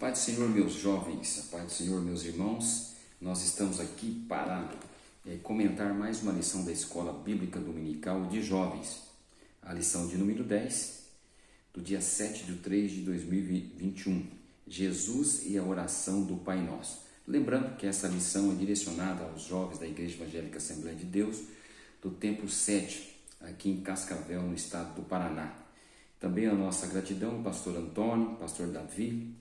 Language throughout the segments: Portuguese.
paz do Senhor, meus jovens, a paz do Senhor, meus irmãos. Nós estamos aqui para comentar mais uma lição da Escola Bíblica Dominical de Jovens, a lição de número 10, do dia 7 de 3 de 2021, Jesus e a oração do Pai Nosso. Lembrando que essa lição é direcionada aos jovens da Igreja Evangélica Assembleia de Deus, do Templo 7, aqui em Cascavel, no estado do Paraná. Também a nossa gratidão ao pastor Antônio, pastor Davi,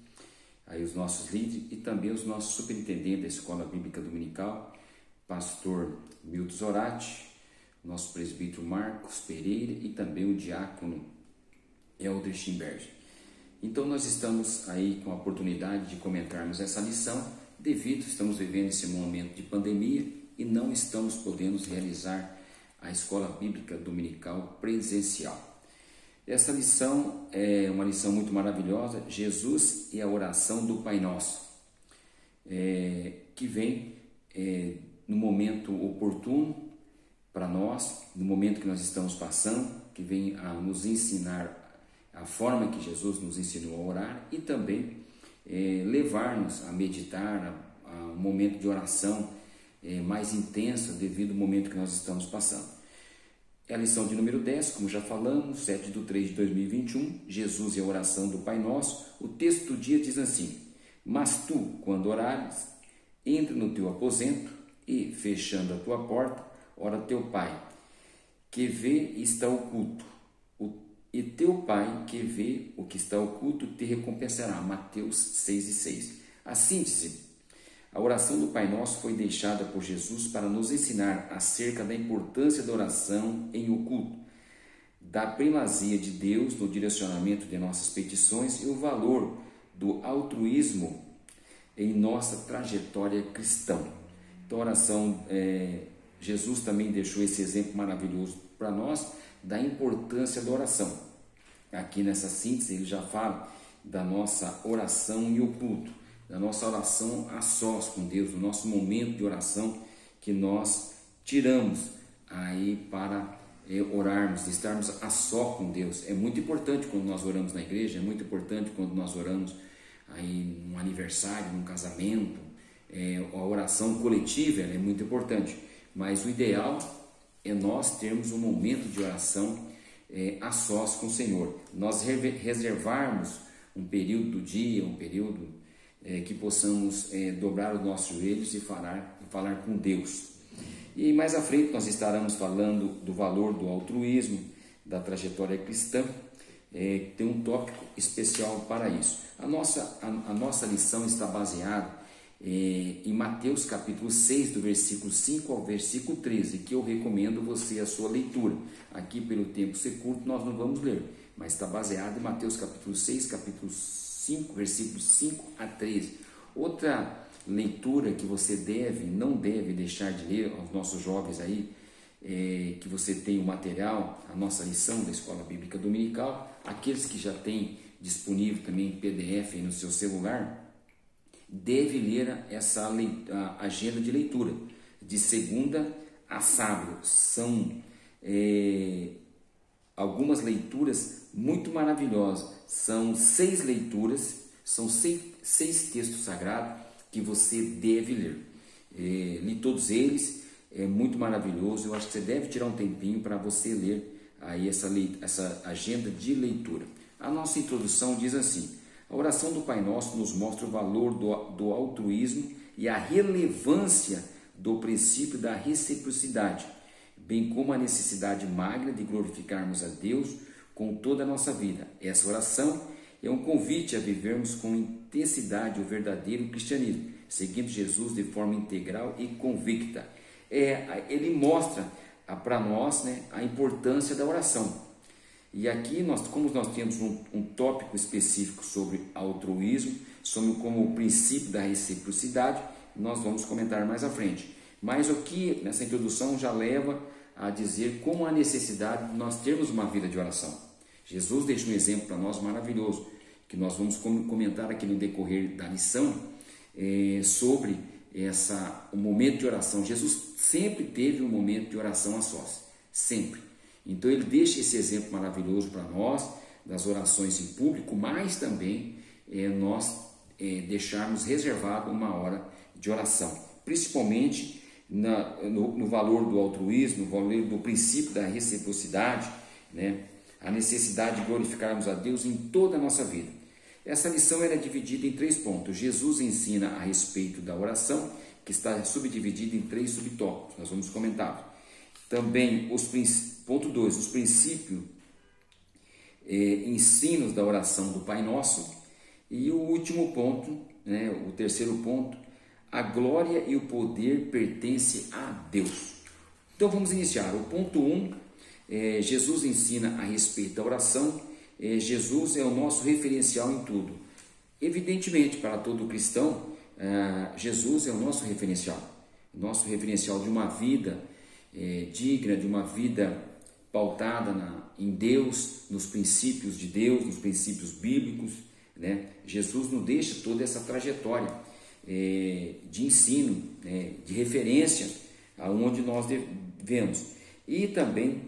aí os nossos líderes e também os nossos superintendentes da Escola Bíblica Dominical, pastor Milton Zorati, nosso presbítero Marcos Pereira e também o diácono Helder Schimberg. Então nós estamos aí com a oportunidade de comentarmos essa lição, devido estamos vivendo esse momento de pandemia e não estamos podendo realizar a Escola Bíblica Dominical presencial. Essa lição é uma lição muito maravilhosa, Jesus e a oração do Pai Nosso, que vem no momento oportuno para nós, no momento que nós estamos passando, que vem a nos ensinar a forma que Jesus nos ensinou a orar e também levar-nos a meditar a um momento de oração mais intenso devido ao momento que nós estamos passando. É a lição de número 10, como já falamos, 7 de 3 de 2021, Jesus e a oração do Pai Nosso. O texto do dia diz assim: mas tu, quando orares, entra no teu aposento e, fechando a tua porta, ora teu Pai, que vê e está oculto. E teu Pai, que vê o que está oculto, te recompensará. Mateus 6,6. A síntese: a oração do Pai Nosso foi deixada por Jesus para nos ensinar acerca da importância da oração em oculto, da primazia de Deus no direcionamento de nossas petições e o valor do altruísmo em nossa trajetória cristã. Então, a oração, Jesus também deixou esse exemplo maravilhoso para nós da importância da oração. Aqui nessa síntese ele já fala da nossa oração em oculto, da nossa oração a sós com Deus, do nosso momento de oração que nós tiramos aí para orarmos, estarmos a só com Deus. É muito importante quando nós oramos na igreja, é muito importante quando nós oramos aí num aniversário, num casamento, a oração coletiva é muito importante, mas o ideal é nós termos um momento de oração a sós com o Senhor, nós reservarmos um período do dia, um período que possamos dobrar os nossos joelhos e falar com Deus. E mais à frente nós estaremos falando do valor do altruísmo, da trajetória cristã, tem um tópico especial para isso. A nossa lição está baseada em Mateus capítulo 6, do versículo 5 ao versículo 13, que eu recomendo você a sua leitura. Aqui, pelo tempo ser curto, nós não vamos ler, mas está baseado em Mateus capítulo 6, capítulo 5, versículos 5 a 13. Outra leitura que você não deve deixar de ler aos nossos jovens aí, que você tem o material, a nossa lição da Escola Bíblica Dominical, aqueles que já têm disponível também em PDF aí no seu celular, deve ler a agenda de leitura, de segunda a sábado. São algumas leituras muito maravilhosas, são 6 leituras, são 6 textos sagrados que você deve ler. Li todos eles, é muito maravilhoso, eu acho que você deve tirar um tempinho para você ler aí essa agenda de leitura. A nossa introdução diz assim: a oração do Pai Nosso nos mostra o valor do altruísmo e a relevância do princípio da reciprocidade, bem como a necessidade magna de glorificarmos a Deus com toda a nossa vida. Essa oração é um convite a vivermos com intensidade o verdadeiro cristianismo, seguindo Jesus de forma integral e convicta. Ele mostra para nós, a importância da oração. E aqui, como nós temos um tópico específico sobre altruísmo, como o princípio da reciprocidade, nós vamos comentar mais à frente. Mas o que nessa introdução já leva a dizer como a necessidade de nós termos uma vida de oração. Jesus deixa um exemplo para nós maravilhoso, que nós vamos comentar aqui no decorrer da lição, sobre o momento de oração. Jesus sempre teve um momento de oração a sós, sempre. Então ele deixa esse exemplo maravilhoso para nós, das orações em público, mas também nós deixarmos reservado uma hora de oração, principalmente no valor do altruísmo, no valor do princípio da reciprocidade, né? A necessidade de glorificarmos a Deus em toda a nossa vida. Essa lição era dividida em 3 pontos. Jesus ensina a respeito da oração, que está subdividida em 3 subtópicos, nós vamos comentar. Também, ponto 2, os princípios, ensinos da oração do Pai Nosso. E o último ponto, né, o terceiro ponto, a glória e o poder pertencem a Deus. Então vamos iniciar. O ponto 1, Jesus ensina a respeito da oração. Jesus é o nosso referencial em tudo. Evidentemente, para todo cristão, Jesus é o nosso referencial de uma vida digna, de uma vida pautada em Deus, nos princípios de Deus, nos princípios bíblicos, né? Jesus nos deixa toda essa trajetória de ensino, de referência aonde nós devemos. E também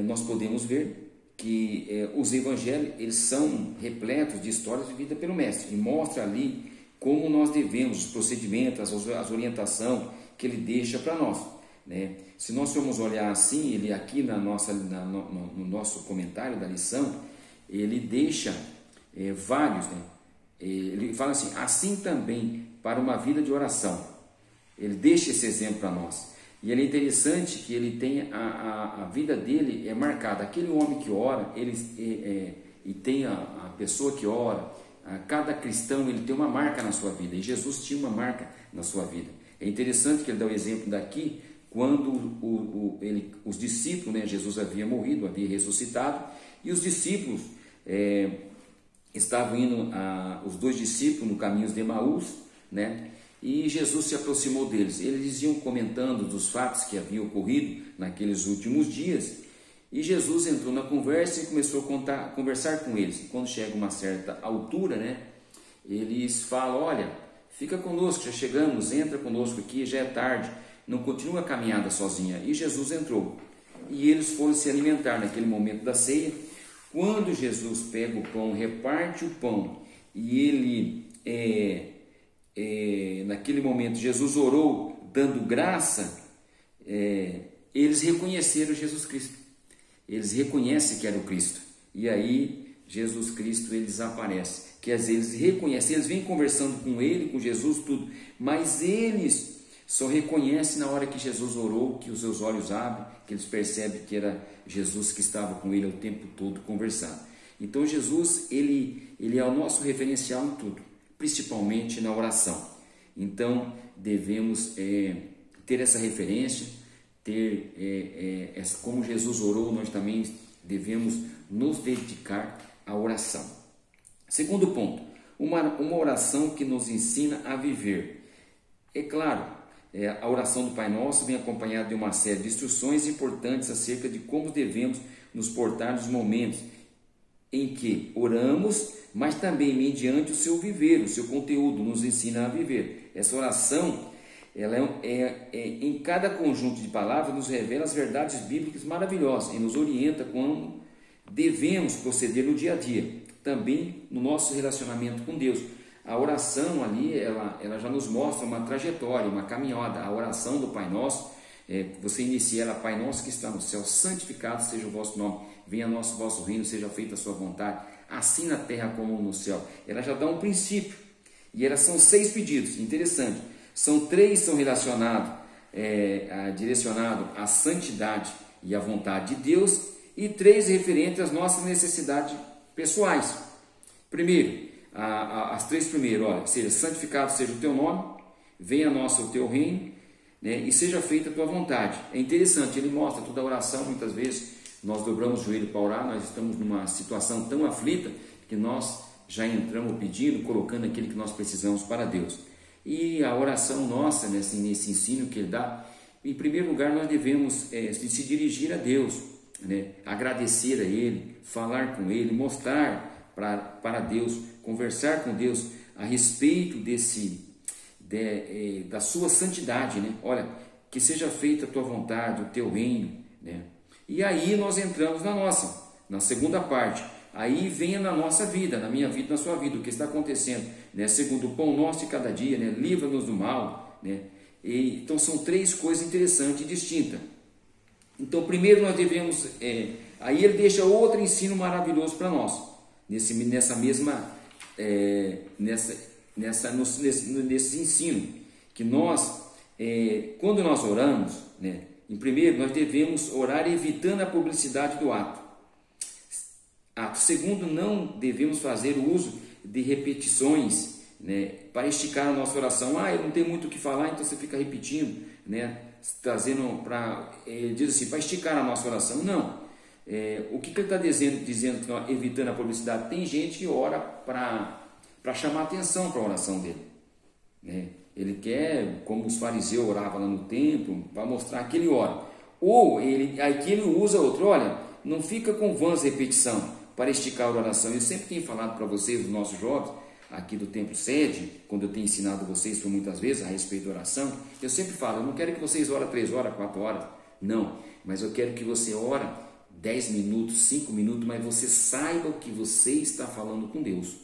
nós podemos ver que os evangelhos eles são repletos de histórias vividas pelo Mestre e mostra ali como nós devemos, os procedimentos, as orientações que ele deixa para nós, né? Se nós formos olhar assim, ele aqui no nosso comentário da lição, ele deixa vários, né? Ele fala assim também para uma vida de oração. Ele deixa esse exemplo para nós. E ele é interessante que ele tem a vida dele marcada. Aquele homem que ora, e tem a pessoa que ora, cada cristão ele tem uma marca na sua vida. E Jesus tinha uma marca na sua vida. É interessante que ele dá o exemplo daqui, quando os discípulos, né, Jesus havia morrido, havia ressuscitado, e os discípulos estavam indo, os 2 discípulos, no caminho de Emaús, né? E Jesus se aproximou deles. Eles iam comentando dos fatos que haviam ocorrido naqueles últimos dias. E Jesus entrou na conversa e começou a conversar com eles. E quando chega uma certa altura, né, eles falam: olha, fica conosco, já chegamos, entra conosco aqui, já é tarde, não continua a caminhada sozinha. E Jesus entrou. E eles foram se alimentar naquele momento da ceia. Quando Jesus pega o pão, reparte o pão, e ele naquele momento Jesus orou dando graça, eles reconheceram Jesus Cristo, eles reconhecem que era o Cristo, e aí Jesus Cristo eles aparece, que às vezes eles reconhecem, eles vêm conversando com ele, com Jesus, tudo, mas eles só reconhecem na hora que Jesus orou, que os seus olhos abrem, que eles percebem que era Jesus que estava com ele o tempo todo conversando. Então Jesus ele é o nosso referencial em tudo, principalmente na oração. Então devemos ter essa referência, como Jesus orou, nós também devemos nos dedicar à oração. Segundo ponto, uma oração que nos ensina a viver. É claro, a oração do Pai Nosso vem acompanhada de uma série de instruções importantes acerca de como devemos nos portar nos momentos em que oramos, mas também mediante o seu viver, o seu conteúdo nos ensina a viver. Essa oração, ela em cada conjunto de palavras nos revela as verdades bíblicas maravilhosas e nos orienta como devemos proceder no dia a dia, também no nosso relacionamento com Deus. A oração ali, ela já nos mostra uma trajetória, uma caminhada. A oração do Pai Nosso, você inicia ela: Pai Nosso que está no céu, santificado seja o vosso nome, venha o vosso reino, seja feita a sua vontade, assim na terra como no céu. Ela já dá um princípio, e elas são 6 pedidos, interessante. 3 são relacionados, direcionados à santidade e à vontade de Deus, e 3 referentes às nossas necessidades pessoais. Primeiro, as 3 primeiras, olha, seja santificado seja o teu nome, venha a nós o teu reino, né, e seja feita a tua vontade. É interessante, ele mostra toda a oração. Muitas vezes nós dobramos o joelho para orar, nós estamos numa situação tão aflita que nós já entramos pedindo, colocando aquilo que nós precisamos para Deus. E a oração nossa, nesse ensino que ele dá, em primeiro lugar nós devemos se dirigir a Deus, né, agradecer a Ele, falar com Ele, mostrar para Deus, conversar com Deus a respeito da sua santidade, né? Olha, que seja feita a tua vontade, o teu reino, né? E aí nós entramos na segunda parte, aí venha na nossa vida, na minha vida, na sua vida, o que está acontecendo, né? Segundo o pão nosso de cada dia, né? Livra-nos do mal, né? Então são três coisas interessantes e distintas. Então primeiro nós devemos, aí ele deixa outro ensino maravilhoso para nós, nesse ensino, que nós, quando nós oramos, né? Em primeiro, nós devemos orar evitando a publicidade do ato. Segundo, não devemos fazer uso de repetições, né, para esticar a nossa oração. Eu não tenho muito o que falar, então você fica repetindo, né, trazendo para, diz assim, para esticar a nossa oração. Não. O que ele está dizendo que nós, evitando a publicidade? Tem gente que ora para chamar atenção para a oração dele, né? Ele quer, como os fariseus oravam lá no templo, para mostrar que ele ora. Ou aqui ele usa outro, olha, não fica com vãs repetição para esticar a oração. Eu sempre tenho falado para vocês, os nossos jovens, aqui do Templo Sede, quando eu tenho ensinado vocês por muitas vezes a respeito da oração, eu sempre falo, eu não quero que vocês orem 3 horas, 4 horas, não, mas eu quero que você ore 10 minutos, 5 minutos, mas você saiba o que você está falando com Deus.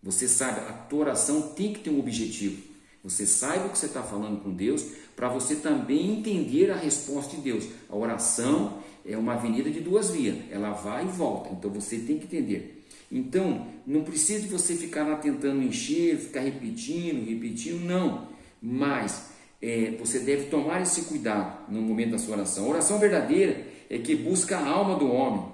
Você sabe, a tua oração tem que ter um objetivo. Você saiba o que você está falando com Deus, para você também entender a resposta de Deus. A oração é uma avenida de 2 vias, ela vai e volta, então você tem que entender. Então, não precisa de você ficar lá tentando encher, ficar repetindo, não. Mas você deve tomar esse cuidado no momento da sua oração. A oração verdadeira é que busca a alma do homem,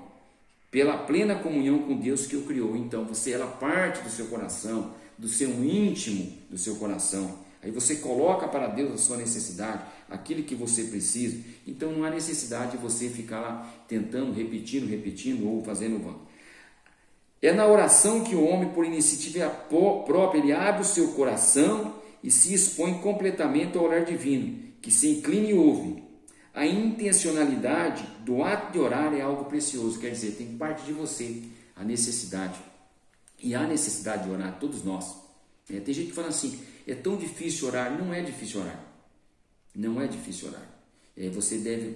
pela plena comunhão com Deus que o criou. Então, ela parte do seu coração, do seu íntimo do seu coração. Aí você coloca para Deus a sua necessidade, aquilo que você precisa. Então não há necessidade de você ficar lá tentando, repetindo ou fazendo vão. É na oração que o homem, por iniciativa própria, ele abre o seu coração e se expõe completamente ao olhar divino, que se inclina e ouve. A intencionalidade do ato de orar é algo precioso, quer dizer, tem parte de você a necessidade. E há necessidade de orar, todos nós. Tem gente que fala assim, é tão difícil orar. Não é difícil orar. Não é difícil orar. Você deve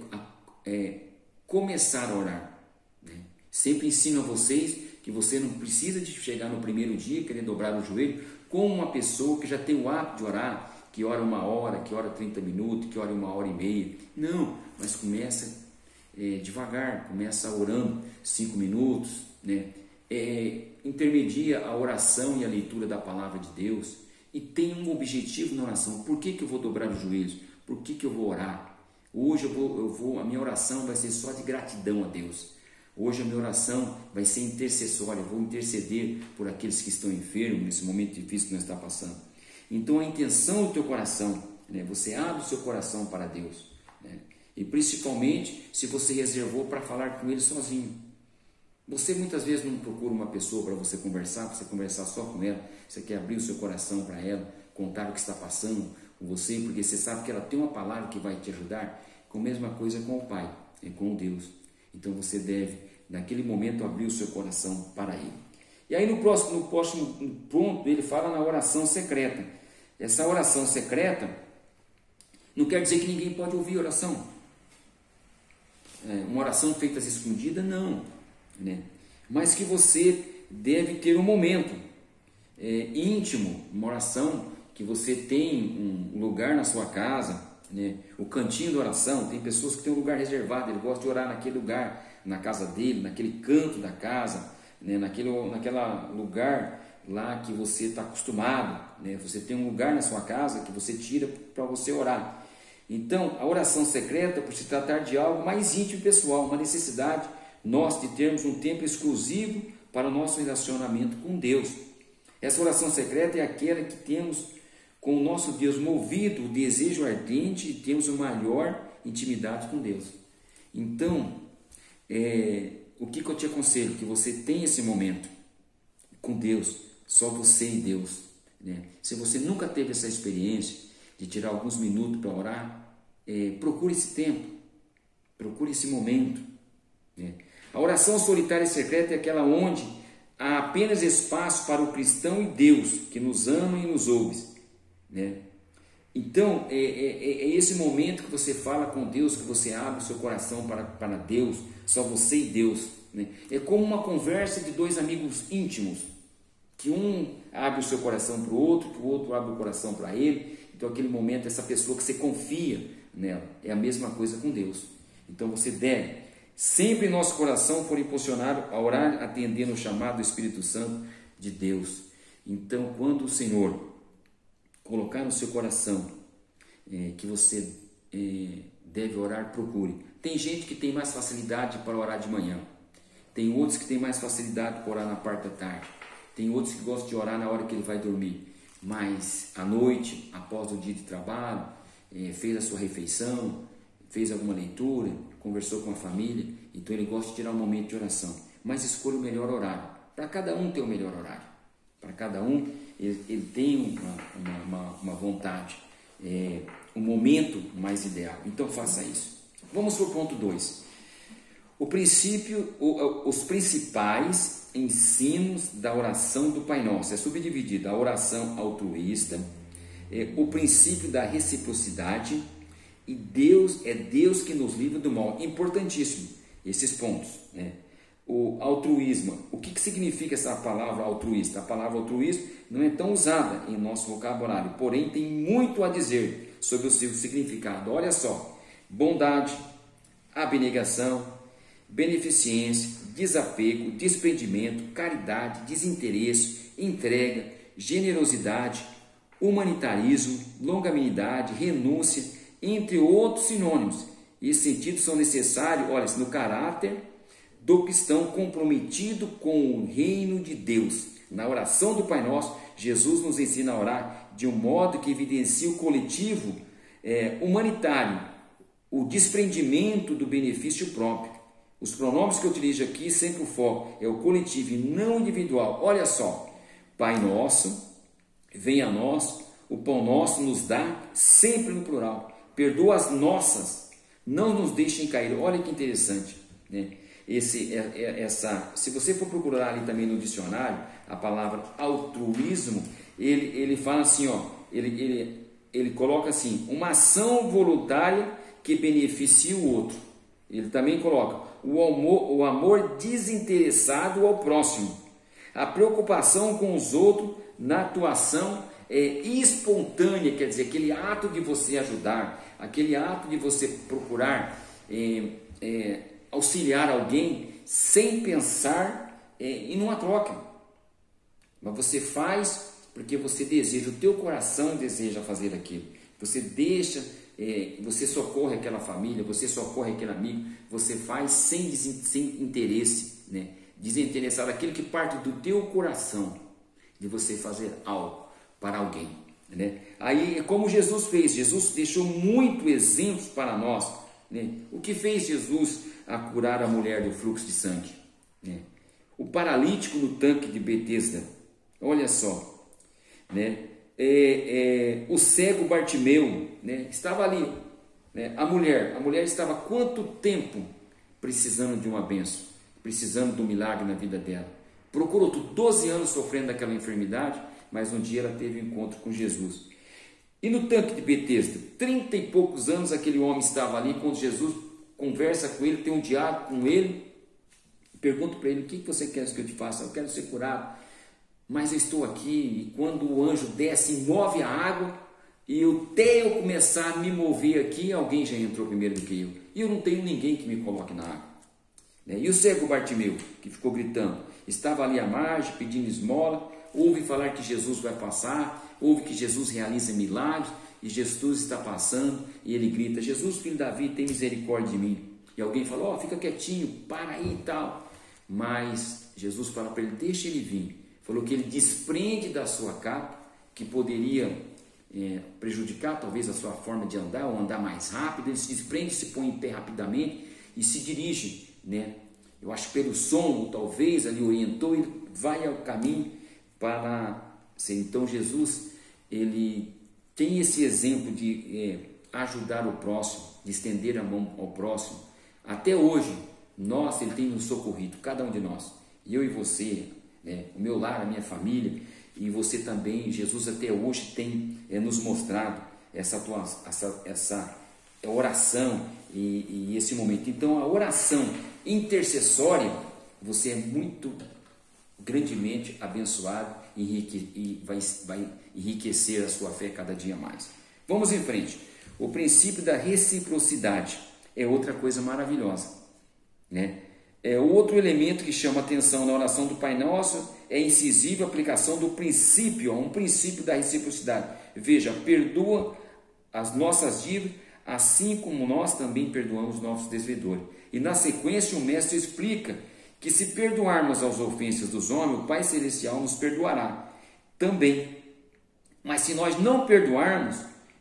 começar a orar, né? Sempre ensino a vocês que você não precisa de chegar no primeiro dia, querer dobrar o joelho, como uma pessoa que já tem o hábito de orar, que ora 1 hora, que ora 30 minutos, que ora 1h30. Não, mas começa devagar, começa orando 5 minutos, né? Intermedia a oração e a leitura da palavra de Deus e tem um objetivo na oração. Por que eu vou dobrar os joelhos? Por que eu vou orar? Hoje a minha oração vai ser só de gratidão a Deus. Hoje a minha oração vai ser intercessória, eu vou interceder por aqueles que estão enfermos nesse momento difícil que nós estamos passando. Então a intenção do teu coração, né? Você abre o seu coração para Deus, né? E principalmente se você reservou para falar com Ele sozinho. Você muitas vezes não procura uma pessoa para você conversar só com ela. Você quer abrir o seu coração para ela, contar o que está passando com você, porque você sabe que ela tem uma palavra que vai te ajudar. Com a mesma coisa com o Pai, com Deus. Então você deve, naquele momento, abrir o seu coração para Ele. E aí no próximo ponto, ele fala na oração secreta. Essa oração secreta não quer dizer que ninguém pode ouvir a oração. Uma oração feita às escondidas, não. Né? Mas que você deve ter um momento íntimo, uma oração que você tem um lugar na sua casa, né? O cantinho da oração. Tem pessoas que têm um lugar reservado, ele gosta de orar naquele lugar, na casa dele, naquele canto da casa, né? Naquela lugar lá que você está acostumado, né? Você tem um lugar na sua casa que você tira para você orar. Então a oração secreta, por se tratar de algo mais íntimo e pessoal, uma necessidade nós de termos um tempo exclusivo para o nosso relacionamento com Deus. Essa oração secreta é aquela que temos com o nosso Deus movido, o desejo ardente e temos uma maior intimidade com Deus. Então, o que eu te aconselho? Que você tenha esse momento com Deus, só você e Deus, né? Se você nunca teve essa experiência de tirar alguns minutos para orar, procure esse tempo, procure esse momento, né? A oração solitária e secreta é aquela onde há apenas espaço para o cristão e Deus, que nos ama e nos ouve, né? Então, é esse momento que você fala com Deus, que você abre o seu coração para Deus, só você e Deus, né? É como uma conversa de dois amigos íntimos, que um abre o seu coração para o outro, que o outro abre o coração para ele. Então aquele momento, essa pessoa que você confia nela, é a mesma coisa com Deus. Então você deve, sempre em nosso coração, for impulsionado a orar, atendendo o chamado do Espírito Santo de Deus. Então, quando o Senhor colocar no seu coração que você deve orar, procure. Tem gente que tem mais facilidade para orar de manhã, tem outros que têm mais facilidade para orar na parte da tarde, tem outros que gostam de orar na hora que ele vai dormir, mas à noite, após o dia de trabalho, fez a sua refeição, fez alguma leitura, conversou com a família, então ele gosta de tirar um momento de oração, mas escolha o melhor horário. Para cada um tem o melhor horário, para cada um ele tem uma vontade, um momento mais ideal. Então faça isso. Vamos para o ponto 2. Os principais ensinos da oração do Pai Nosso. É subdividida a oração altruísta, o princípio da reciprocidade e Deus que nos livra do mal. Importantíssimo esses pontos, né? O altruísmo. O que significa essa palavra altruísta? A palavra altruísmo não é tão usada em nosso vocabulário, porém tem muito a dizer sobre o seu significado. Olha só: bondade, abnegação, beneficência, desapego, desprendimento, caridade, desinteresse, entrega, generosidade, humanitarismo, longanimidade, renúncia, entre outros sinônimos. Esses sentidos são necessários, olha, no caráter do cristão comprometido com o reino de Deus. Na oração do Pai Nosso, Jesus nos ensina a orar de um modo que evidencia o coletivo humanitário, o desprendimento do benefício próprio. Os pronomes que eu utilizo aqui, sempre o foco é o coletivo e não individual. Olha só: Pai Nosso, venha a nós, o pão nosso nos dá, sempre no plural. Perdoa as nossas, não nos deixem cair. Olha que interessante, né? Se você for procurar ali também no dicionário, a palavra altruísmo, ele fala assim, ó, ele coloca assim: uma ação voluntária que beneficia o outro. Ele também coloca o amor desinteressado ao próximo, a preocupação com os outros na atuação espontânea, quer dizer, aquele ato de você ajudar, aquele ato de você procurar auxiliar alguém sem pensar em uma troca, mas você faz porque você deseja, o teu coração deseja fazer aquilo, você deixa, você socorre aquela família, você socorre aquele amigo, você faz sem interesse, né? Desinteressado, aquilo que parte do teu coração, de você fazer algo para alguém, né? Aí é como Jesus fez. Jesus deixou muito exemplos para nós, né? O que fez Jesus a curar a mulher do fluxo de sangue, né? O paralítico no tanque de Betesda, olha só, né? O cego Bartimeu, né? Estava ali, né? A mulher estava quanto tempo precisando de uma bênção, precisando de um milagre na vida dela. Procurou 12 anos sofrendo daquela enfermidade, mas um dia ela teve um encontro com Jesus. E no tanque de Betesda, 30 e poucos anos aquele homem estava ali. Quando Jesus conversa com ele, tem um diálogo com ele, pergunta para ele: o que você quer que eu te faça? Eu quero ser curado, mas eu estou aqui. E quando o anjo desce e move a água, e até eu começar a me mover aqui, alguém já entrou primeiro do que eu, e eu não tenho ninguém que me coloque na água, né? E o cego Bartimeu, que ficou gritando, estava ali à margem pedindo esmola, ouve falar que Jesus vai passar, ouve que Jesus realiza milagres, e Jesus está passando, e ele grita: Jesus, filho de Davi, tem misericórdia de mim. E alguém fala: fica quietinho, para aí e tal. Mas Jesus fala para ele: deixa ele vir. Falou que ele desprende da sua capa, que poderia prejudicar talvez a sua forma de andar, ou andar mais rápido. Ele se desprende, se põe em pé rapidamente e se dirige, né? Eu acho que pelo som, talvez, ali orientou, ele vai ao caminho para ser. Então Jesus, ele tem esse exemplo de ajudar o próximo, de estender a mão ao próximo. Até hoje, ele tem nos socorrido, cada um de nós, eu e você, né? O meu lar, a minha família, e você também. Jesus até hoje tem nos mostrado essa oração e esse momento. Então, a oração intercessória, você é muito grandemente abençoado e vai enriquecer a sua fé cada dia mais. Vamos em frente. O princípio da reciprocidade é outra coisa maravilhosa, né? É outro elemento que chama atenção na oração do Pai Nosso, é a incisiva aplicação do princípio, um princípio da reciprocidade. Veja, perdoa as nossas dívidas, assim como nós também perdoamos nossos devedores. E na sequência o mestre explica que se perdoarmos as ofensas dos homens, o Pai Celestial nos perdoará também. Mas se nós não perdoarmos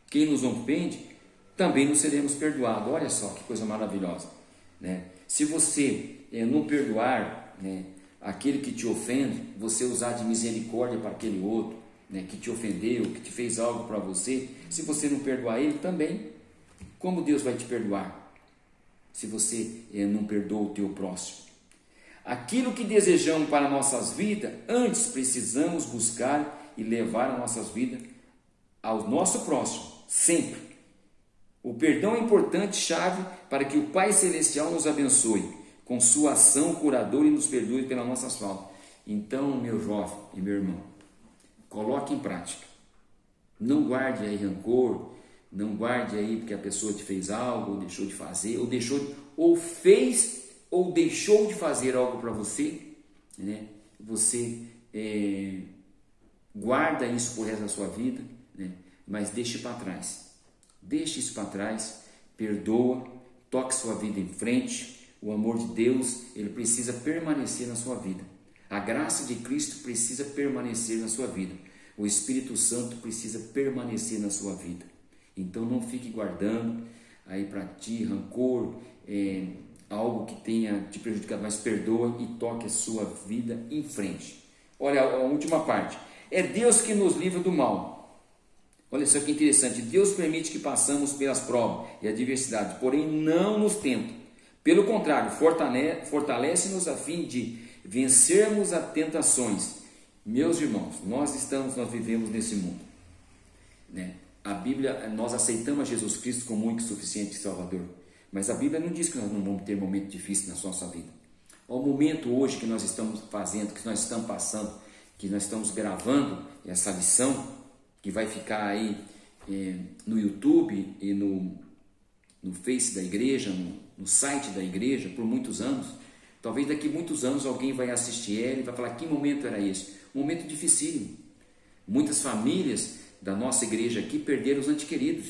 quem nos ofende, também não seremos perdoados. Olha só que coisa maravilhosa, né? Se você não perdoar, né, aquele que te ofende, você usar de misericórdia para aquele outro, né, que te ofendeu, que te fez algo para você, se você não perdoar ele também, como Deus vai te perdoar? Se você não perdoa o teu próximo. Aquilo que desejamos para nossas vidas, antes precisamos buscar e levar as nossas vidas ao nosso próximo, sempre. O perdão é importante chave para que o Pai Celestial nos abençoe com sua ação curadora e nos perdoe pelas nossas faltas. Então, meu jovem e meu irmão, coloque em prática. Não guarde aí rancor, não guarde aí porque a pessoa te fez algo, ou deixou de fazer, ou fez ou deixou de fazer algo para você, né? Você guarda isso por resto da sua vida, né? Mas deixe para trás. Deixe isso para trás, perdoa, toque sua vida em frente. O amor de Deus, ele precisa permanecer na sua vida. A graça de Cristo precisa permanecer na sua vida. O Espírito Santo precisa permanecer na sua vida. Então não fique guardando aí para ti rancor, algo que tenha te prejudicado, mas perdoa e toque a sua vida em frente. Olha a última parte. É Deus que nos livra do mal. Olha só que interessante. Deus permite que passamos pelas provas e adversidades, porém não nos tenta. Pelo contrário, fortalece-nos a fim de vencermos as tentações. Meus irmãos, nós vivemos nesse mundo, né? A Bíblia, nós aceitamos Jesus Cristo como único e suficiente Salvador, mas a Bíblia não diz que nós não vamos ter momento difícil na nossa vida. O momento hoje que nós estamos fazendo, que nós estamos passando, que nós estamos gravando essa lição, que vai ficar aí no YouTube e no Face da igreja, no site da igreja, por muitos anos. Talvez daqui a muitos anos alguém vai assistir ele e vai falar, que momento era esse? Um momento dificílimo. Muitas famílias da nossa igreja aqui perderam os entes queridos,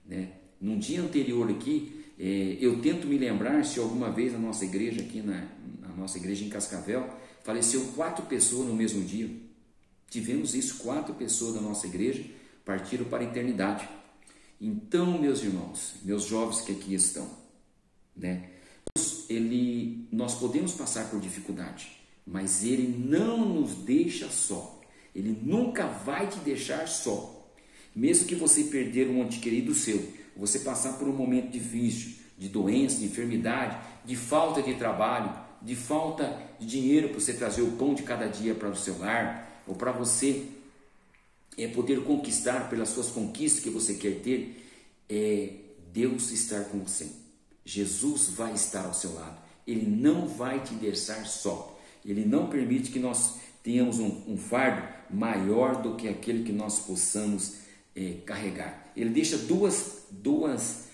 né? Num dia anterior aqui, eu tento me lembrar se alguma vez na nossa igreja aqui, na nossa igreja em Cascavel, faleceu 4 pessoas no mesmo dia. Tivemos isso, 4 pessoas da nossa igreja partiram para a eternidade. Então, meus irmãos, meus jovens que aqui estão, né? Nós podemos passar por dificuldade, mas Ele não nos deixa só. Ele nunca vai te deixar só. Mesmo que você perder um ente querido seu, você passar por um momento difícil, de doença, de enfermidade, de falta de trabalho, de falta de dinheiro para você trazer o pão de cada dia para o seu lar, ou para você poder conquistar pelas suas conquistas que você quer ter, Deus estar com você. Jesus vai estar ao seu lado. Ele não vai te deixar só. Ele não permite que nós tenhamos um fardo maior do que aquele que nós possamos carregar. Ele deixa duas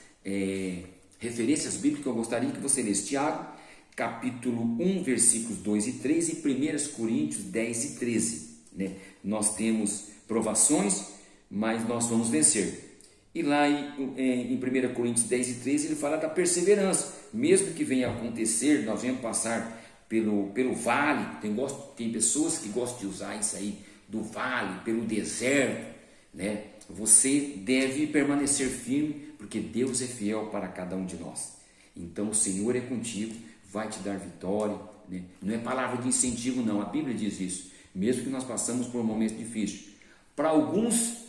referências bíblicas que eu gostaria que você lesse. Tiago, capítulo 1, versículos 2 e 3 e 1 Coríntios 10 e 13. Né? Nós temos provações, mas nós vamos vencer. E lá em 1 Coríntios 10 e 13 ele fala da perseverança. Mesmo que venha a acontecer, nós vamos passar pelo vale. Tem pessoas que gostam de usar isso aí, do vale, pelo deserto, né? Você deve permanecer firme, porque Deus é fiel para cada um de nós. Então o Senhor é contigo, vai te dar vitória, né? Não é palavra de incentivo não, a Bíblia diz isso. Mesmo que nós passamos por um momento difícil. Para alguns,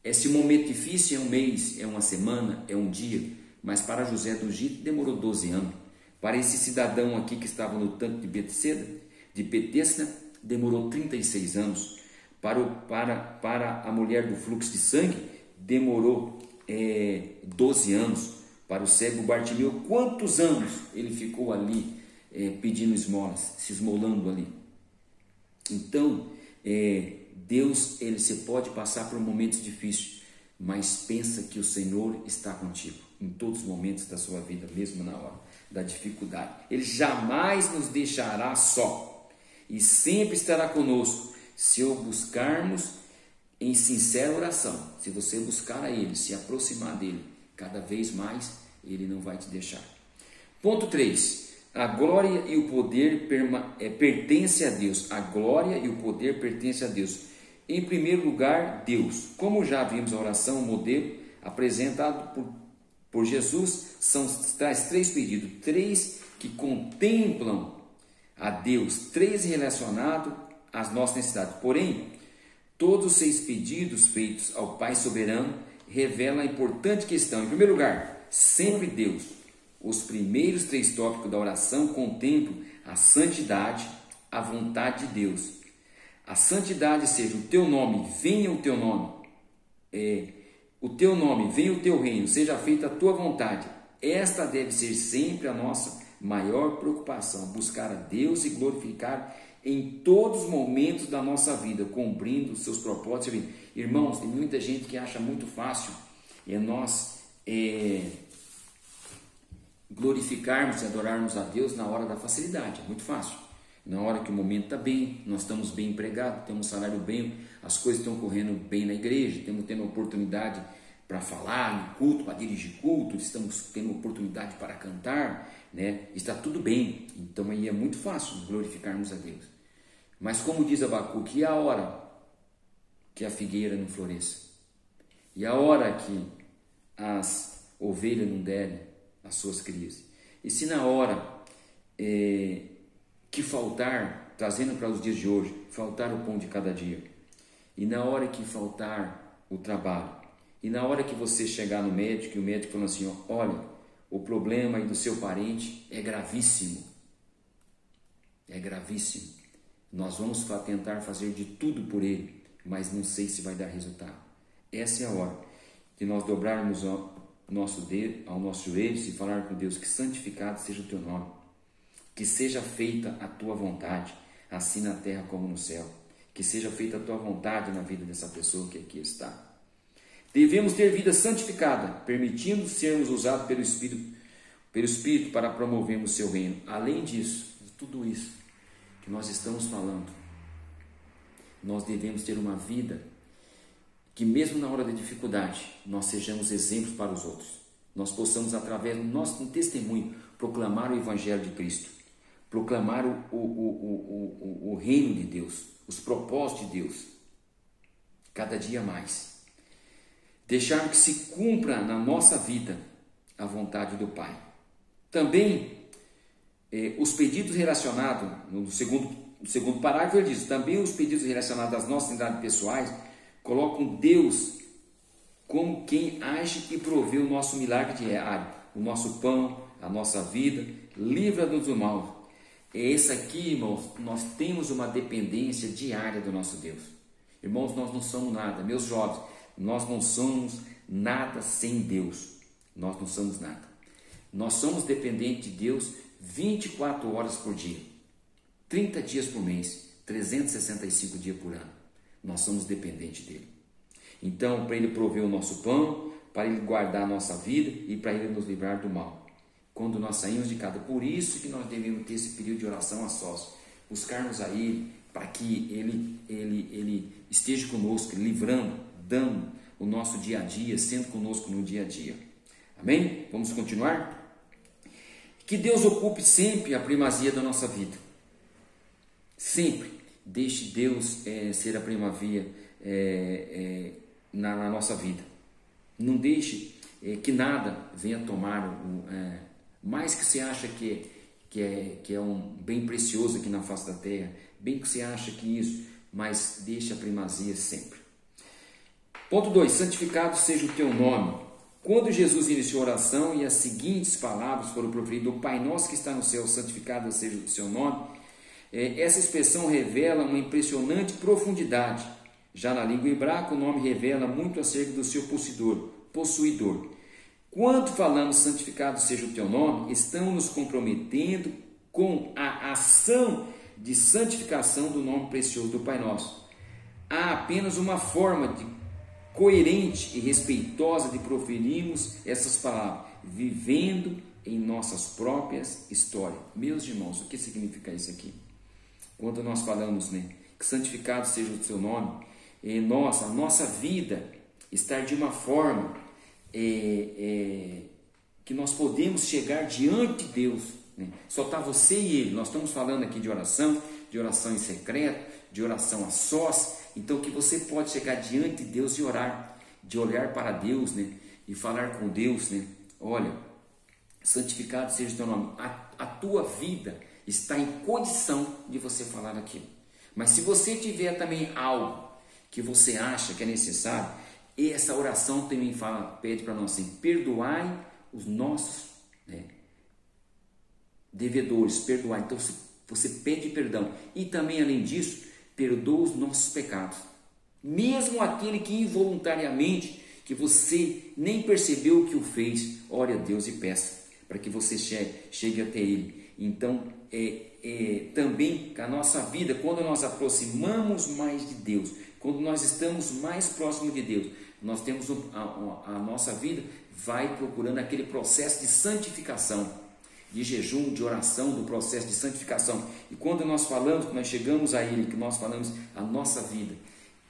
esse momento difícil é um mês, é uma semana, é um dia, mas para José do Egito demorou 12 anos. Para esse cidadão aqui que estava no tanque de Betesda, demorou 36 anos. Para a mulher do fluxo de sangue, demorou 12 anos. para o cego Bartimeu, quantos anos ele ficou ali pedindo esmolas, se esmolando ali. Então, Deus, você pode passar por momentos difíceis, mas pensa que o Senhor está contigo em todos os momentos da sua vida, mesmo na hora da dificuldade. Ele jamais nos deixará só e sempre estará conosco se o buscarmos em sincera oração. Se você buscar a Ele, se aproximar dEle cada vez mais, Ele não vai te deixar. Ponto 3. A glória e o poder pertence a Deus. A glória e o poder pertence a Deus. Em primeiro lugar, Deus. Como já vimos a oração, o modelo apresentado por Jesus, traz 3 pedidos. 3 que contemplam a Deus. 3 relacionados às nossas necessidades. Porém, todos os 6 pedidos feitos ao Pai soberano revelam a importante questão. Em primeiro lugar, sempre Deus. Os primeiros 3 tópicos da oração contemplam a santidade, a vontade de Deus. A santidade seja o teu nome, venha o teu nome. O teu nome, venha o teu reino, seja feita a tua vontade. Esta deve ser sempre a nossa maior preocupação, buscar a Deus e glorificar em todos os momentos da nossa vida, cumprindo os seus propósitos. Irmãos, tem muita gente que acha muito fácil nós glorificarmos e adorarmos a Deus na hora da facilidade. É muito fácil. Na hora que o momento está bem, nós estamos bem empregados, temos um salário bem, as coisas estão correndo bem na igreja, estamos tendo oportunidade para falar no culto, para dirigir culto, estamos tendo oportunidade para cantar, né? Está tudo bem. Então aí é muito fácil glorificarmos a Deus. Mas como diz Abacuque, e a hora que a figueira não floresça? E a hora que as ovelhas não derem as suas crias? E se na hora que faltar, trazendo para os dias de hoje, faltar o pão de cada dia, e na hora que faltar o trabalho, e na hora que você chegar no médico e o médico falando assim, olha, o problema aí do seu parente é gravíssimo, nós vamos tentar fazer de tudo por ele, mas não sei se vai dar resultado. Essa é a hora de nós dobrarmos ao nosso joelho e falar com Deus, que santificado seja o teu nome, que seja feita a tua vontade, assim na terra como no céu, que seja feita a tua vontade na vida dessa pessoa que aqui está. Devemos ter vida santificada, permitindo sermos usados pelo Espírito para promovermos o seu reino. Além disso, de tudo isso que nós estamos falando, nós devemos ter uma vida que mesmo na hora da dificuldade, nós sejamos exemplos para os outros. Nós possamos, através do nosso testemunho, proclamar o Evangelho de Cristo, proclamar o reino de Deus, os propósitos de Deus, cada dia mais. Deixarmos que se cumpra na nossa vida a vontade do Pai. Também, os pedidos relacionados, no segundo parágrafo ele diz, também os pedidos relacionados às nossas necessidades pessoais, colocam Deus como quem age e provê o nosso milagre diário, o nosso pão, a nossa vida, livra-nos do mal. Esse aqui, irmãos, nós temos uma dependência diária do nosso Deus. Irmãos, nós não somos nada, meus jovens, nós não somos nada sem Deus. Nós não somos nada. Nós somos dependentes de Deus 24 horas por dia, 30 dias por mês, 365 dias por ano. Nós somos dependentes dele. Então, para ele prover o nosso pão, para ele guardar a nossa vida e para ele nos livrar do mal. Quando nós saímos de casa, por isso que nós devemos ter esse período de oração a sós, buscarmos a ele, para que ele esteja conosco, livrando, dando o nosso dia a dia, sendo conosco no dia a dia. Amém? Vamos continuar? Que Deus ocupe sempre a primazia da nossa vida. Sempre. Deixe Deus ser a primazia na nossa vida. Não deixe que nada venha tomar mais que você acha que é um bem precioso aqui na face da terra, bem que você acha que isso, mas deixe a primazia sempre. Ponto 2. Santificado seja o teu nome. Quando Jesus iniciou a oração e as seguintes palavras foram proferidas, o Pai nosso que está no céu, santificado seja o seu nome, essa expressão revela uma impressionante profundidade. Já na língua hebraica, o nome revela muito acerca do seu possuidor. Quando falamos santificado seja o teu nome, estamos nos comprometendo com a ação de santificação do nome precioso do Pai Nosso. Há apenas uma forma coerente e respeitosa de proferirmos essas palavras, vivendo em nossas próprias histórias. Meus irmãos, o que significa isso aqui? Quando nós falamos, que santificado seja o seu nome, a nossa vida estar de uma forma que nós podemos chegar diante de Deus. Só está você e Ele. Nós estamos falando aqui de oração em secreto, de oração a sós. Então que você pode chegar diante de Deus e orar, de olhar para Deus, e falar com Deus, olha, santificado seja o teu nome. A tua vida está em condição de você falar aquilo. Mas se você tiver também algo que você acha que é necessário, essa oração também pede para nós assim: perdoai os nossos devedores, perdoai. Então você pede perdão. E também, além disso, perdoa os nossos pecados. Mesmo aquele que involuntariamente, que você nem percebeu que o fez, ore a Deus e peça, para que você chegue até Ele. Então, também a nossa vida, quando nós aproximamos mais de Deus, quando nós estamos mais próximos de Deus, nós temos a nossa vida vai procurando aquele processo de santificação, de jejum, de oração, do processo de santificação. E quando nós falamos, que nós chegamos a Ele, que nós falamos, a nossa vida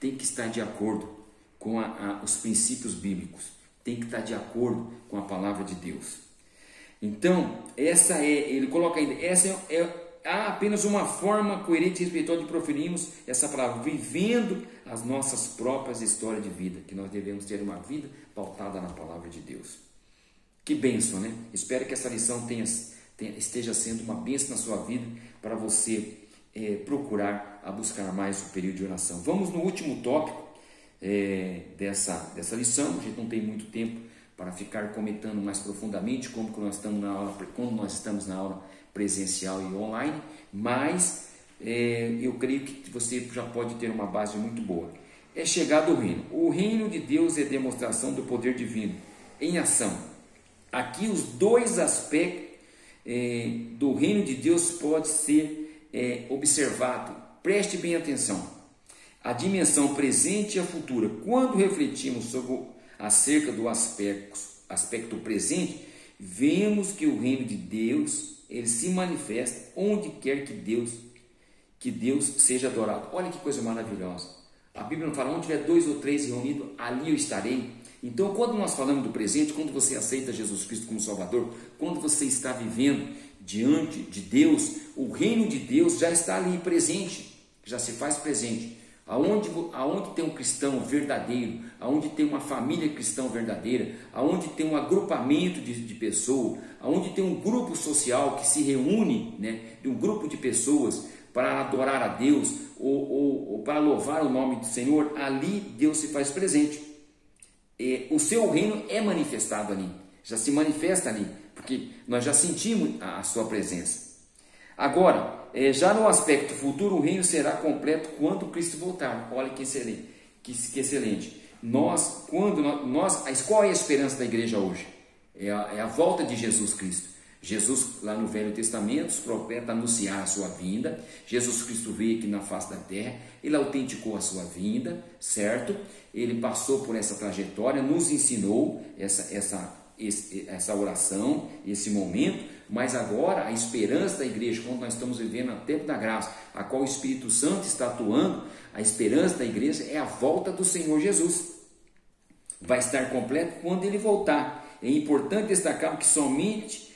tem que estar de acordo com os princípios bíblicos, tem que estar de acordo com a palavra de Deus. Então, ele coloca ainda, há apenas uma forma coerente e respeitosa de proferirmos essa palavra, vivendo as nossas próprias histórias de vida, que nós devemos ter uma vida pautada na palavra de Deus. Que bênção, né? Espero que essa lição esteja sendo uma bênção na sua vida, para você procurar a buscar mais o período de oração. Vamos no último tópico dessa lição. A gente não tem muito tempo para ficar comentando mais profundamente como que nós estamos na aula, quando nós estamos na aula presencial e online, mas eu creio que você já pode ter uma base muito boa. É chegado o reino. O reino de Deus é demonstração do poder divino em ação. Aqui os dois aspectos do reino de Deus pode ser observado. Preste bem atenção. A dimensão presente e a futura. Quando refletimos acerca do aspecto presente, vemos que o reino de Deus, ele se manifesta onde quer que Deus seja adorado. Olha que coisa maravilhosa. A Bíblia não fala: onde tiver 2 ou 3 reunidos, ali eu estarei. Então, quando nós falamos do presente, quando você aceita Jesus Cristo como Salvador, quando você está vivendo diante de Deus, o reino de Deus já está ali presente, já se faz presente. Aonde tem um cristão verdadeiro, aonde tem uma família cristã verdadeira, aonde tem um agrupamento de pessoas, aonde tem um grupo social que se reúne, de um grupo de pessoas para adorar a Deus ou para louvar o nome do Senhor, ali Deus se faz presente. O seu reino é manifestado ali, já se manifesta ali, porque nós já sentimos a sua presença. Agora, já no aspecto futuro, o reino será completo quando Cristo voltar. Olha que excelente. Que excelente. Qual é a esperança da igreja hoje? É a volta de Jesus Cristo. Jesus, lá no Velho Testamento, os profetas anunciaram a sua vinda. Jesus Cristo veio aqui na face da terra, ele autenticou a sua vinda, certo? Ele passou por essa trajetória, nos ensinou essa oração, esse momento. Mas agora a esperança da igreja, quando nós estamos vivendo no tempo da graça, a qual o Espírito Santo está atuando, a esperança da igreja é a volta do Senhor Jesus. Vai estar completo quando ele voltar. É importante destacar que somente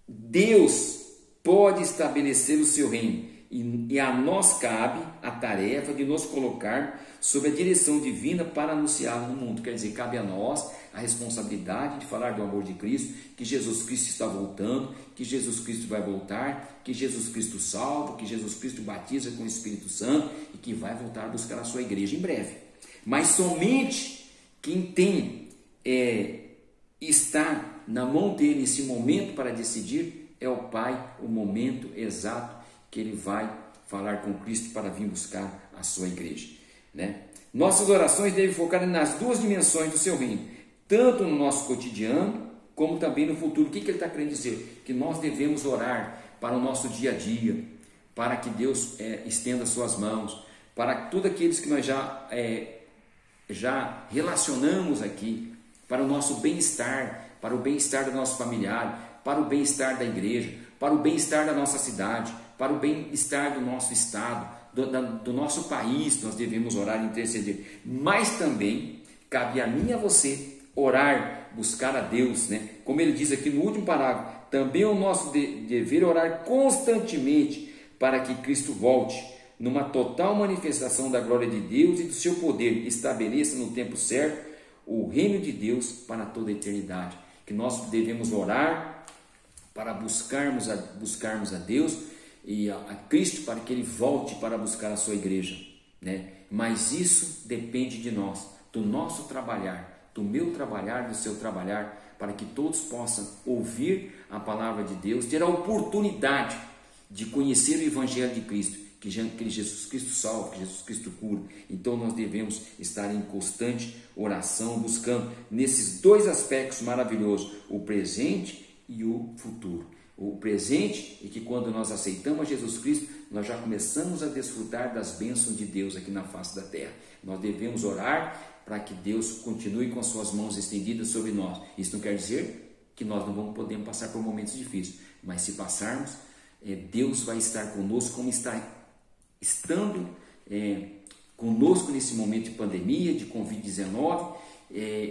Deus pode estabelecer o seu reino, e a nós cabe a tarefa de nos colocar sob a direção divina para anunciá-lo no mundo. Quer dizer, cabe a nós a responsabilidade de falar do amor de Cristo, que Jesus Cristo está voltando, que Jesus Cristo vai voltar, que Jesus Cristo salva, que Jesus Cristo batiza com o Espírito Santo e que vai voltar a buscar a sua igreja em breve. Mas somente quem está na mão dele esse momento para decidir é o Pai, o momento exato que ele vai falar com Cristo para vir buscar a sua igreja, Nossas orações devem focar nas duas dimensões do seu reino, tanto no nosso cotidiano, como também no futuro. O que ele está querendo dizer? Que nós devemos orar para o nosso dia a dia, para que Deus estenda suas mãos, para todos aqueles que nós já relacionamos aqui, para o nosso bem-estar, para o bem-estar do nosso familiar, para o bem-estar da igreja, para o bem-estar da nossa cidade, para o bem-estar do nosso estado, do nosso país. Nós devemos orar e interceder. Mas também cabe a mim e a você orar, buscar a Deus, né? Como ele diz aqui no último parágrafo, também é o nosso dever orar constantemente para que Cristo volte, numa total manifestação da glória de Deus e do seu poder, estabeleça no tempo certo o reino de Deus para toda a eternidade. Que nós devemos orar para buscarmos a Deus e a Cristo, para que Ele volte para buscar a sua igreja, né? Mas isso depende de nós, do nosso trabalhar, do meu trabalhar, do seu trabalhar, para que todos possam ouvir a palavra de Deus, ter a oportunidade de conhecer o Evangelho de Cristo, que Jesus Cristo salva, que Jesus Cristo cura. Então nós devemos estar em constante oração, buscando nesses dois aspectos maravilhosos, o presente e o futuro. O presente é que quando nós aceitamos Jesus Cristo, nós já começamos a desfrutar das bênçãos de Deus aqui na face da terra. Nós devemos orar para que Deus continue com as suas mãos estendidas sobre nós. Isso não quer dizer que nós não podemos passar por momentos difíceis, mas se passarmos, Deus vai estar conosco, como está estando conosco nesse momento de pandemia, de Covid-19,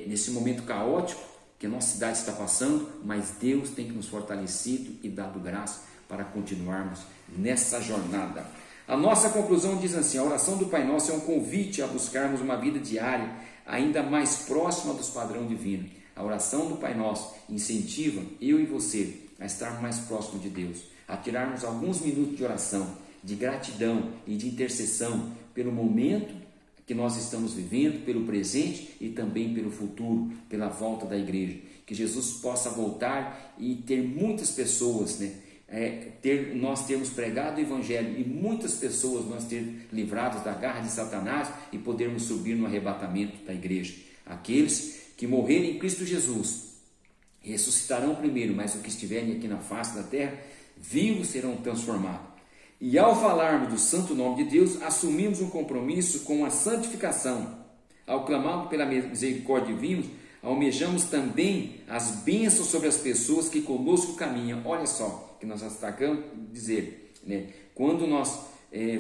nesse momento caótico que a nossa cidade está passando, mas Deus tem que nos fortalecido e dado graça para continuarmos nessa jornada. A nossa conclusão diz assim: a oração do Pai Nosso é um convite a buscarmos uma vida diária ainda mais próxima dos padrões divinos. A oração do Pai Nosso incentiva eu e você a estar mais próximo de Deus, a tirarmos alguns minutos de oração, de gratidão e de intercessão pelo momento que nós estamos vivendo, pelo presente e também pelo futuro, pela volta da igreja. Que Jesus possa voltar e ter muitas pessoas, né? Nós termos pregado o Evangelho e muitas pessoas nós ter livrado da garra de Satanás e podermos subir no arrebatamento da igreja. Aqueles que morrerem em Cristo Jesus ressuscitarão primeiro, mas os que estiverem aqui na face da terra, vivos serão transformados. E ao falarmos do santo nome de Deus, assumimos um compromisso com a santificação. Ao clamarmos pela misericórdia divina, almejamos também as bênçãos sobre as pessoas que conosco caminham. Olha só, que nós destacamos dizer, né? Quando nós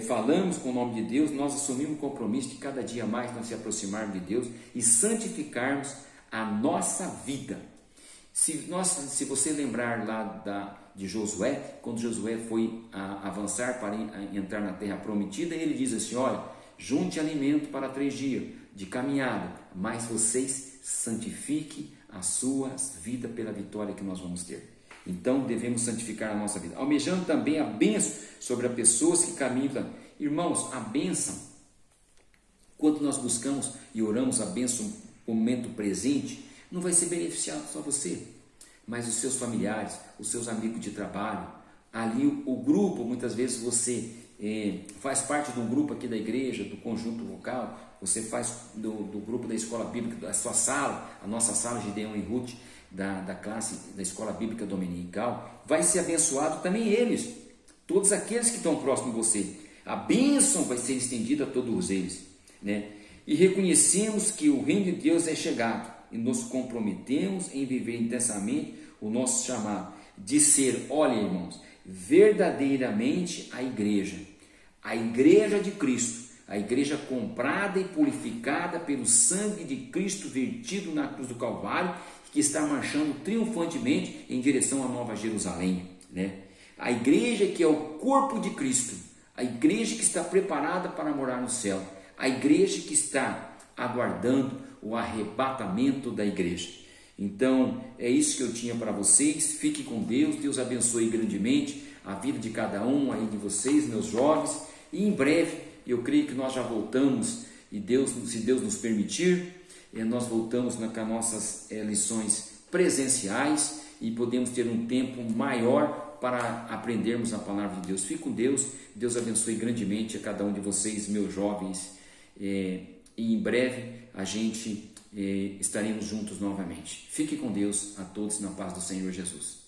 falamos com o nome de Deus, nós assumimos o compromisso de cada dia mais nós se aproximarmos de Deus e santificarmos a nossa vida. Se você lembrar lá de Josué, quando Josué foi avançar para entrar na terra prometida, ele diz assim: olha, junte alimento para 3 dias de caminhada, mas vocês santifiquem as suas vidas pela vitória que nós vamos ter. Então devemos santificar a nossa vida, almejando também a bênção sobre as pessoas que caminham. Irmãos, a bênção, quando nós buscamos e oramos a bênção no momento presente, não vai ser beneficiado só você, mas os seus familiares, os seus amigos de trabalho, ali o grupo. Muitas vezes você faz parte de um grupo aqui da igreja, do conjunto local, você faz do grupo da escola bíblica, da sua sala, a nossa sala Gideon e Ruth, da classe da escola bíblica dominical, vai ser abençoado também eles, todos aqueles que estão próximos de você. A bênção vai ser estendida a todos eles, né? E reconhecemos que o reino de Deus é chegado e nos comprometemos em viver intensamente o nosso chamado de ser, olha irmãos, verdadeiramente a igreja de Cristo, a igreja comprada e purificada pelo sangue de Cristo vertido na cruz do Calvário, que está marchando triunfantemente em direção à Nova Jerusalém, né? A igreja que é o corpo de Cristo, a igreja que está preparada para morar no céu, a igreja que está aguardando o arrebatamento da igreja. Então é isso que eu tinha para vocês. Fique com Deus, Deus abençoe grandemente a vida de cada um aí de vocês, meus jovens, e em breve eu creio que nós já voltamos, e se Deus nos permitir, nós voltamos com nossas lições presenciais e podemos ter um tempo maior para aprendermos a palavra de Deus. Fique com Deus, Deus abençoe grandemente a cada um de vocês, meus jovens, e em breve a gente estaremos juntos novamente. Fique com Deus, a todos na paz do Senhor Jesus.